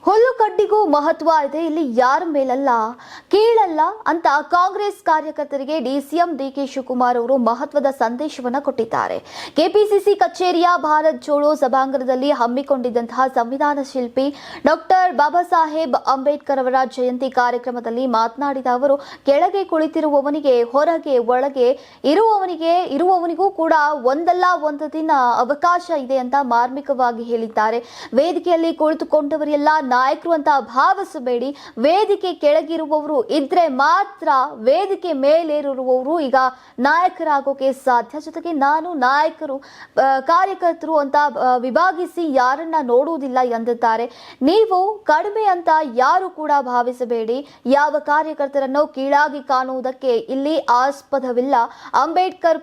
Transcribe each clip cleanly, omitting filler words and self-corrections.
ಹುಲ್ಲು ಕಡ್ಡಿಗೂ ಮಹತ್ವ ಇದೆ, ಇಲ್ಲಿ ಯಾರ ಮೇಲಲ್ಲ ಕೀಳಲ್ಲ ಅಂತ ಕಾಂಗ್ರೆಸ್ ಕಾರ್ಯಕರ್ತರಿಗೆ ಡಿಸಿಎಂ ಡಿಕೆ ಶಿವಕುಮಾರ್ ಅವರು ಮಹತ್ವದ ಸಂದೇಶವನ್ನ ಕೊಟ್ಟಿದ್ದಾರೆ. ಕೆಪಿಸಿಸಿ ಕಚೇರಿಯ ಭಾರತ್ ಜೋಡೋ ಸಭಾಂಗಣದಲ್ಲಿ ಹಮ್ಮಿಕೊಂಡಿದ್ದಂತಹ ಸಂವಿಧಾನ ಶಿಲ್ಪಿ ಡಾಕ್ಟರ್ ಬಾಬಾ ಸಾಹೇಬ್ ಅಂಬೇಡ್ಕರ್ ಅವರ ಜಯಂತಿ ಕಾರ್ಯಕ್ರಮದಲ್ಲಿ ಮಾತನಾಡಿದ ಅವರು, ಕೆಳಗೆ ಕುಳಿತಿರುವವನಿಗೆ ಹೊರಗೆ ಒಳಗೆ ಇರುವವನಿಗೂ ಕೂಡ ಒಂದಲ್ಲ ಒಂದು ದಿನ ಅವಕಾಶ ಇದೆ ಅಂತ ಮಾರ್ಮಿಕವಾಗಿ ಹೇಳಿದ್ದಾರೆ. ವೇದಿಕೆಯಲ್ಲಿ ಕುಳಿತುಕೊಂಡವರೆಲ್ಲ ನಾಯಕರು ಅಂತ ಭಾವಿಸಬೇಡಿ. ವೇದಿಕೆ ಕೆಳಗಿರುವವರು ಇದ್ರೆ ಮಾತ್ರ ವೇದಿಕೆ ಮೇಲೇರುವವರು ಈಗ ನಾಯಕರಾಗೋಕೆ ಸಾಧ್ಯ. ಜೊತೆಗೆ ನಾನು ನಾಯಕರು ಕಾರ್ಯಕರ್ತರು ಅಂತ ವಿಭಾಗಿಸಿ ಯಾರನ್ನ ನೋಡುವುದಿಲ್ಲ ಎಂದಿದ್ದಾರೆ. ನೀವು ಕಡಿಮೆ ಅಂತ ಯಾರು ಕೂಡ ಭಾವಿಸಬೇಡಿ. ಯಾವ ಕಾರ್ಯಕರ್ತರನ್ನು ಕೀಳಾಗಿ ಕಾಣುವುದಕ್ಕೆ ಇಲ್ಲಿ ಆಸ್ಪದವಿಲ್ಲ. ಅಂಬೇಡ್ಕರ್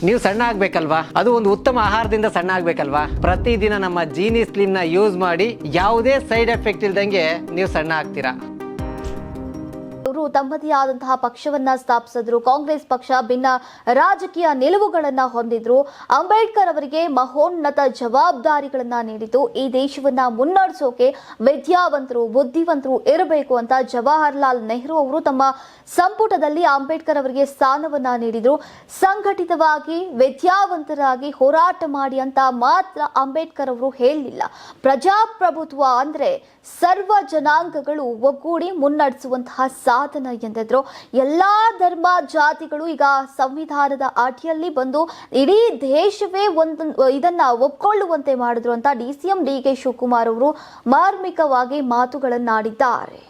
ನೀವು ಸಣ್ಣ ಆಗ್ಬೇಕಲ್ವಾ? ಅದು ಒಂದು ಉತ್ತಮ ಆಹಾರದಿಂದ ಸಣ್ಣ ಆಗ್ಬೇಕಲ್ವಾ? ಪ್ರತಿದಿನ ನಮ್ಮ ಜೀನಿ ಸ್ಲಿಮ್ ನ ಯೂಸ್ ಮಾಡಿ ಯಾವುದೇ ಸೈಡ್ ಎಫೆಕ್ಟ್ ಇಲ್ದಂಗೆ ನೀವು ಸಣ್ಣ ಆಗ್ತೀರಾ. ಅವರು ತಮ್ಮದೇ ಆದಂತಹ ಪಕ್ಷವನ್ನ ಸ್ಥಾಪಿಸಿದ್ರು. ಕಾಂಗ್ರೆಸ್ ಪಕ್ಷ ಭಿನ್ನ ರಾಜಕೀಯ ನಿಲುವುಗಳನ್ನ ಹೊಂದಿದ್ರು. ಅಂಬೇಡ್ಕರ್ ಅವರಿಗೆ ಮಹೋನ್ನತ ಜವಾಬ್ದಾರಿಗಳನ್ನ ನೀಡಿತು. ಈ ದೇಶವನ್ನ ಮುನ್ನಡೆಸೋಕೆ ವಿದ್ಯಾವಂತರು ಬುದ್ಧಿವಂತರು ಇರಬೇಕು ಅಂತ ಜವಾಹರ್ಲಾಲ್ ನೆಹರು ಅವರು ತಮ್ಮ ಸಂಪುಟದಲ್ಲಿ ಅಂಬೇಡ್ಕರ್ ಅವರಿಗೆ ಸ್ಥಾನವನ್ನ ನೀಡಿದ್ರು. ಸಂಘಟಿತವಾಗಿ ವಿದ್ಯಾವಂತರಾಗಿ ಹೋರಾಟ ಮಾಡಿ ಅಂತ ಮಾತ್ರ ಅಂಬೇಡ್ಕರ್ ಅವರು ಹೇಳಲಿಲ್ಲ. ಪ್ರಜಾಪ್ರಭುತ್ವ ಅಂದ್ರೆ ಸರ್ವ ಜನಾಂಗಗಳು ಒಗ್ಗೂಡಿ ಮುನ್ನಡೆಸುವಂತಹ ಸಾಧನ ಎಂದಿದ್ರು. ಎಲ್ಲಾ ಧರ್ಮ ಜಾತಿಗಳು ಈಗ ಸಂವಿಧಾನದ ಅಡಿಯಲ್ಲಿ ಬಂದು ಇಡೀ ದೇಶವೇ ಇದನ್ನ ಒಪ್ಕೊಳ್ಳುವಂತೆ ಮಾಡಿದ್ರು ಅಂತ ಡಿಸಿಎಂ ಡಿಕೆ ಶಿವಕುಮಾರ್ ಅವರು ಮಾರ್ಮಿಕವಾಗಿ ಮಾತುಗಳನ್ನಾಡಿದ್ದಾರೆ.